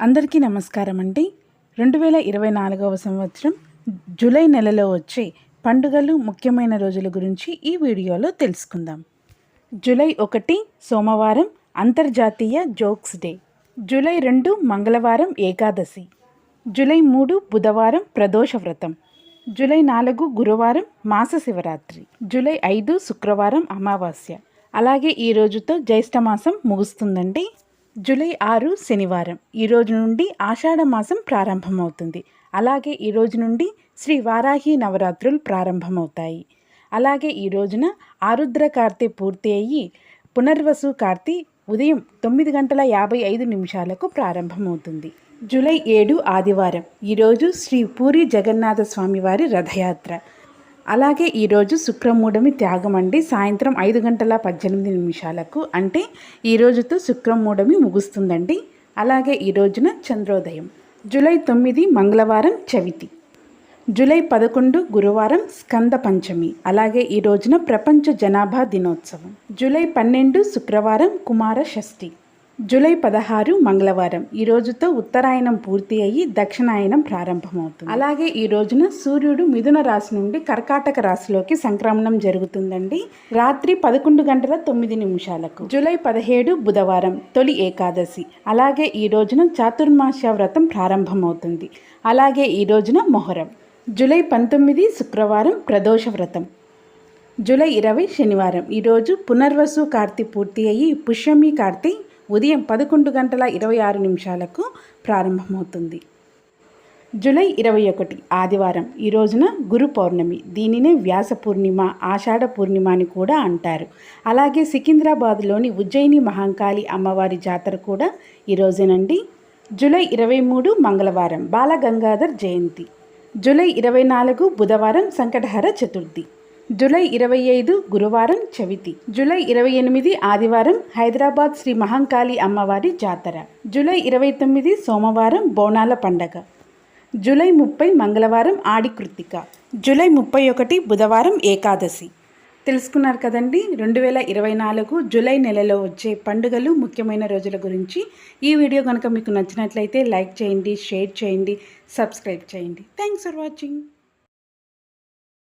అందరికీ నమస్కారం అండి. 2024వ సంవత్సరం జూలై నెలలో వచ్చే పండుగలు ముఖ్యమైన రోజుల గురించి ఈ వీడియోలో తెలుసుకుందాం. జూలై 1 సోమవారం అంతర్జాతీయ జోక్స్ డే. జూలై 2 మంగళవారం ఏకాదశి. జూలై 3 బుధవారం ప్రదోష వ్రతం. జూలై 4 గురువారం మాస శివరాత్రి. జూలై 5 శుక్రవారం అమావాస్య. అలాగే ఈ రోజుతో జ్యేష్ఠ మాసం ముగుస్తుందండి. జూలై 6 శనివారం. ఈ రోజు నుండి ఆషాఢ మాసం ప్రారంభమవుతుంది. అలాగే ఈ రోజు నుండి శ్రీ వారాహి నవరాత్రులు ప్రారంభమవుతాయి. అలాగే ఈ రోజున ఆరుద్ర కార్తె పూర్తి అయ్యి పునర్వసు కార్తె ఉదయం 9:55 ప్రారంభమవుతుంది. జూలై 7 ఆదివారం. ఈరోజు శ్రీ పూరి జగన్నాథ స్వామివారి రథయాత్ర. అలాగే ఈరోజు శుక్రమూఢమి త్యాగం అండి. సాయంత్రం 5:18 అంటే ఈ రోజుతో శుక్రమూఢమి ముగుస్తుందండి. అలాగే ఈ రోజున చంద్రోదయం. జూలై 9 మంగళవారం చవితి. జూలై 11 గురువారం స్కంద పంచమి. అలాగే ఈ రోజున ప్రపంచ జనాభా దినోత్సవం. జూలై 12 శుక్రవారం కుమార షష్ఠి. జూలై 16 మంగళవారం. ఈ రోజుతో ఉత్తరాయణం పూర్తి అయ్యి దక్షిణాయనం ప్రారంభమవుతుంది. అలాగే ఈ రోజున సూర్యుడు మిథున రాశి నుండి కర్కాటక రాశిలోకి సంక్రమణం జరుగుతుందండి. రాత్రి 11:09. జూలై 17 బుధవారం తొలి ఏకాదశి. అలాగే ఈ రోజున చాతుర్మాస్య వ్రతం ప్రారంభమవుతుంది. అలాగే ఈ రోజున మొహరం. జూలై 19 శుక్రవారం ప్రదోష వ్రతం. జూలై 20 శనివారం. ఈరోజు పునర్వసు కార్తె పూర్తి అయ్యి పుష్యమి కార్తె ఉదయం 11:26 ప్రారంభమవుతుంది. జూలై 21 ఆదివారం. ఈ రోజున గురు పౌర్ణమి. దీనినే వ్యాస పూర్ణిమ, ఆషాఢ పూర్ణిమ అని కూడా అంటారు. అలాగే సికింద్రాబాద్లోని ఉజ్జయిని మహంకాళి అమ్మవారి జాతర కూడా ఈ రోజునండి. జూలై 23 మంగళవారం బాలగంగాధర్ జయంతి. జూలై 24 బుధవారం సంకటహర చతుర్థి. జూలై 25 గురువారం చవితి. జూలై 28 ఆదివారం హైదరాబాద్ శ్రీ మహంకాళి అమ్మవారి జాతర. జూలై 29 సోమవారం బోనాల పండగ. జూలై 30 మంగళవారం ఆడి కృత్తిక. జూలై 31 బుధవారం ఏకాదశి. తెలుసుకున్నారు కదండి 2024 జూలై నెలలో వచ్చే పండుగలు ముఖ్యమైన రోజుల గురించి. ఈ వీడియో కనుక మీకు నచ్చినట్లయితే లైక్ చేయండి, షేర్ చేయండి, సబ్స్క్రైబ్ చేయండి. Thanks for watching.